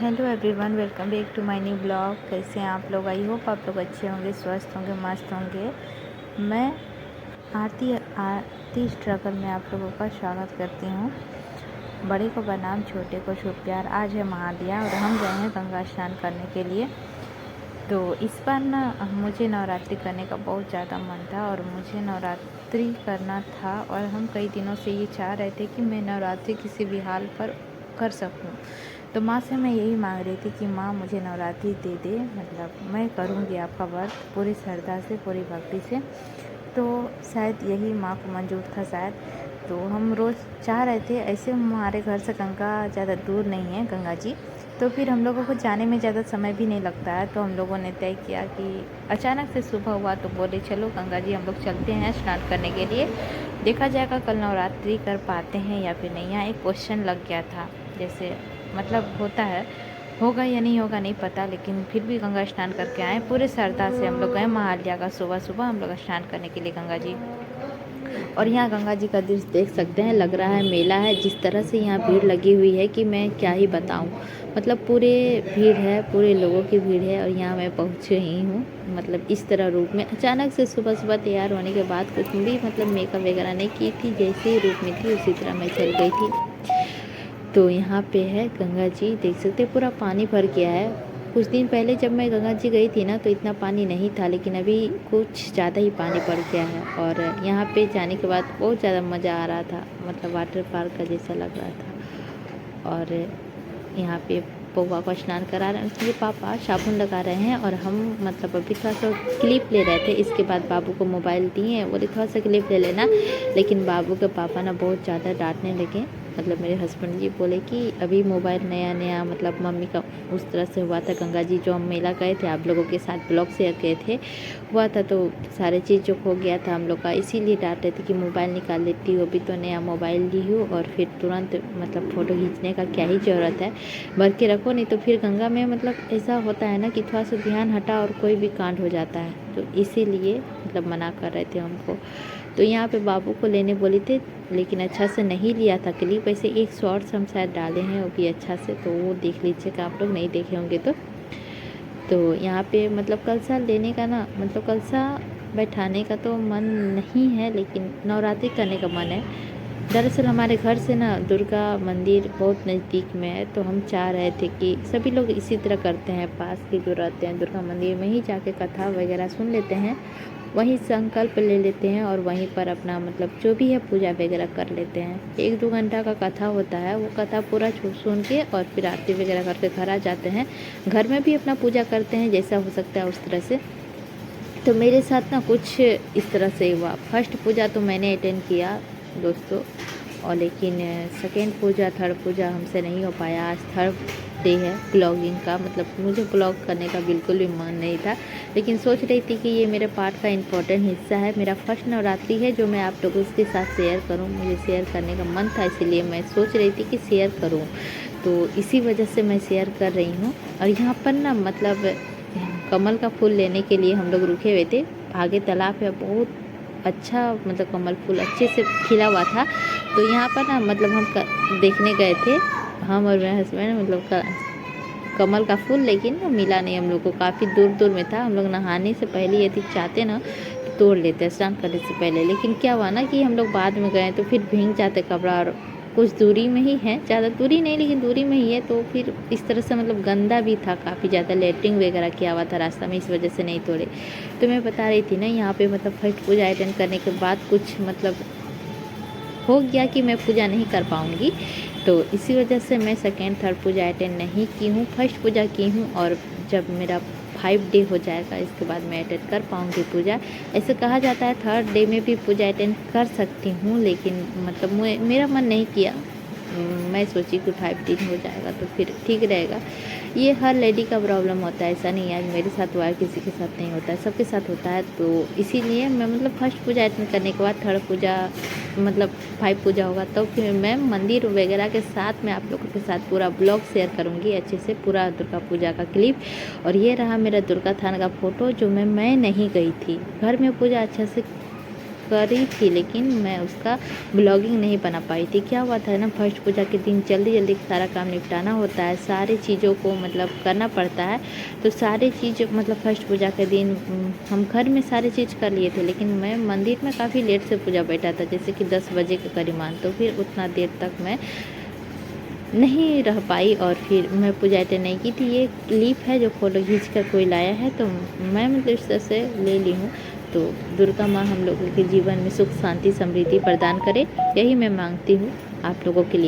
Hello everyone, welcome back to my new blog. कैसे हैं आप लोग? आई होप आप लोग अच्छे होंगे, स्वस्थ होंगे, मस्त होंगे। मैं आरती स्ट्रगल में आप लोगों का स्वागत करती हूँ। बड़े को प्रणाम, छोटे को शुभ प्यार। आज है महालया और हम गए हैं गंगा स्नान करने के लिए। तो इस बार ना मुझे नवरात्रि करने का बहुत ज़्यादा मन था और मुझे नवरात्रि करना था और हम कई दिनों से ये चाह रहे थे कि मैं नवरात्रि किसी भी हाल पर कर सकूं। तो माँ से मैं यही मांग रही थी कि माँ मुझे नवरात्रि दे दे, मतलब मैं करूँगी आपका व्रत पूरी श्रद्धा से, पूरी भक्ति से। तो शायद यही माँ को मंजूर था शायद। तो हम रोज़ चाह रहे थे, ऐसे हमारे घर से गंगा ज़्यादा दूर नहीं है, गंगा जी। तो फिर हम लोगों को जाने में ज़्यादा समय भी नहीं लगता है। तो हम लोगों ने तय किया कि अचानक से सुबह हुआ तो बोले चलो गंगा जी हम लोग चलते हैं स्नान करने के लिए। देखा जाएगा कल नवरात्रि कर पाते हैं या फिर नहीं। यहाँ एक क्वेश्चन लग गया था, जैसे मतलब होता है, होगा या नहीं होगा नहीं पता, लेकिन फिर भी गंगा स्नान करके आए पूरे श्रद्धा से। हम लोग गए महालया का, सुबह सुबह हम लोग स्नान करने के लिए गंगा जी। और यहाँ गंगा जी का दृश्य देख सकते हैं, लग रहा है मेला है। जिस तरह से यहाँ भीड़ लगी हुई है कि मैं क्या ही बताऊँ। मतलब पूरे भीड़ है, पूरे लोगों की भीड़ है और यहाँ मैं पहुँच रही हूँ। मतलब इस तरह रूप में अचानक से सुबह सुबह तैयार होने के बाद कुछ भी मतलब मेकअप वगैरह नहीं की थी, जैसे ही रूप में थी उसी तरह मैं चल गई थी। तो यहाँ पे है गंगा जी, देख सकते हैं पूरा पानी भर गया है। कुछ दिन पहले जब मैं गंगा जी गई थी ना तो इतना पानी नहीं था, लेकिन अभी कुछ ज़्यादा ही पानी बढ़ गया है। और यहाँ पे जाने के बाद बहुत ज़्यादा मज़ा आ रहा था, मतलब वाटर पार्क का जैसा लग रहा था। और यहाँ पे पौवा को स्नान करा रहे हैं, उसके पापा साबुन लगा रहे हैं और हम मतलब अभी थोड़ा सा क्लिप ले रहे थे। इसके बाद बाबू को मोबाइल दिए, बोले थोड़ा सा क्लिप ले लेना, लेकिन बाबू के पापा ना बहुत ज़्यादा डांटने लगे। मतलब मेरे हस्बैंड जी बोले कि अभी मोबाइल नया नया, मतलब मम्मी का उस तरह से हुआ था। गंगा जी जो हम मेला गए थे, आप लोगों के साथ ब्लॉग शेयर किए थे, हुआ था, तो सारे चीज़ जो खो गया था हम लोग का, इसीलिए डांट रहे थे कि मोबाइल निकाल लेती हो, अभी तो नया मोबाइल ली हूँ और फिर तुरंत मतलब फ़ोटो खींचने का क्या ही ज़रूरत है, भर के रखो, नहीं तो फिर गंगा में मतलब ऐसा होता है ना कि थोड़ा सा ध्यान हटा और कोई भी कांड हो जाता है। तो इसीलिए मतलब मना कर रहे थे हमको। तो यहाँ पे बाबू को लेने बोले थे, लेकिन अच्छा से नहीं लिया था क्लिप। वैसे एक शॉर्ट्स हम शायद डाले हैं वो भी अच्छा से, तो वो देख लीजिएगा आप लोग, नहीं देखे होंगे तो यहाँ पे मतलब कलसा लेने का ना, मतलब कलसा बैठाने का तो मन नहीं है, लेकिन नवरात्रि करने का मन है। दरअसल हमारे घर से ना दुर्गा मंदिर बहुत नज़दीक में है, तो हम चाह रहे थे कि सभी लोग इसी तरह करते हैं, पास के जो रहते हैं दुर्गा मंदिर में ही जाके कथा वगैरह सुन लेते हैं, वहीं संकल्प ले लेते हैं और वहीं पर अपना मतलब जो भी है पूजा वगैरह कर लेते हैं। 1-2 घंटा का कथा होता है, वो कथा पूरा सुन के और फिर आरती वगैरह करके घर आ जाते हैं। घर में भी अपना पूजा करते हैं, जैसा हो सकता है उस तरह से। तो मेरे साथ ना कुछ इस तरह से हुआ। फर्स्ट पूजा तो मैंने अटेंड किया दोस्तों, और लेकिन सेकेंड पूजा, थर्ड पूजा हमसे नहीं हो पाया। आज थर्ड डे है ब्लॉगिंग का, मतलब मुझे ब्लॉग करने का बिल्कुल भी मन नहीं था, लेकिन सोच रही थी कि ये मेरे पार्ट का इम्पोर्टेंट हिस्सा है। मेरा फर्स्ट नवरात्रि है जो मैं आप लोगों के साथ शेयर करूं, मुझे शेयर करने का मन था, इसीलिए मैं सोच रही थी कि शेयर करूं, तो इसी वजह से मैं शेयर कर रही हूँ। और यहाँ पर ना मतलब कमल का फूल लेने के लिए हम लोग रुके हुए थे। आगे तालाब है, बहुत अच्छा मतलब कमल फूल अच्छे से खिला हुआ था। तो यहाँ पर ना मतलब हम देखने गए थे, हम और मेरे हस्बैंड, मतलब कमल का फूल, लेकिन वो मिला नहीं हम लोग को, काफ़ी दूर दूर में था। हम लोग नहाने से पहले यदि चाहते ना तो तोड़ लेते स्नान करने से पहले, लेकिन क्या हुआ ना कि हम लोग बाद में गए तो फिर भीग जाते कपड़ा, और कुछ दूरी में ही है, ज़्यादा दूरी नहीं लेकिन दूरी में ही है, तो फिर इस तरह से मतलब गंदा भी था, काफ़ी ज़्यादा लेटरिंग वगैरह किया हुआ था रास्ता में, इस वजह से नहीं तोड़े। तो मैं बता रही थी ना, यहाँ पे मतलब फर्स्ट पूजा अटेंड करने के बाद कुछ मतलब हो गया कि मैं पूजा नहीं कर पाऊँगी, तो इसी वजह से मैं सेकेंड थर्ड पूजा अटेंड नहीं की हूँ, फर्स्ट पूजा की हूँ। और जब मेरा 5 डे हो जाएगा इसके बाद मैं अटेंड कर पाऊँगी पूजा। ऐसे कहा जाता है थर्ड डे में भी पूजा अटेंड कर सकती हूँ, लेकिन मतलब मेरा मन नहीं किया। मैं सोची कि 5 दिन हो जाएगा तो फिर ठीक रहेगा। ये हर लेडी का प्रॉब्लम होता है, ऐसा नहीं है आज मेरे साथ हुआ है किसी के साथ नहीं होता है, सबके साथ होता है। तो इसीलिए मैं मतलब फर्स्ट पूजा अटेंड करने के बाद थर्ड पूजा मतलब 5 पूजा होगा तो फिर मैं मंदिर वगैरह के साथ में आप लोगों के साथ पूरा ब्लॉग शेयर करूँगी अच्छे से, पूरा दुर्गा पूजा का क्लिप। और ये रहा मेरा दुर्गा थान का फ़ोटो, जो मैं नहीं गई थी, घर में पूजा अच्छा से करी थी, लेकिन मैं उसका ब्लॉगिंग नहीं बना पाई थी। क्या हुआ था ना, फर्स्ट पूजा के दिन जल्दी जल्दी सारा काम निपटाना होता है, सारी चीज़ों को मतलब करना पड़ता है। तो सारी चीज़ मतलब फर्स्ट पूजा के दिन हम घर में सारी चीज़ कर लिए थे, लेकिन मैं मंदिर में काफ़ी लेट से पूजा बैठा था, जैसे कि 10 बजे के करीब। तो फिर उतना देर तक मैं नहीं रह पाई और फिर मैं पूजा अटेंड नहीं की थी। ये क्लिप है जो फ़ोटो खींच कर कोई लाया है, तो मैं मतलब इस तरह से ले ली हूँ। तो दुर्गा माँ हम लोगों के जीवन में सुख शांति समृद्धि प्रदान करे, यही मैं मांगती हूँ आप लोगों के लिए।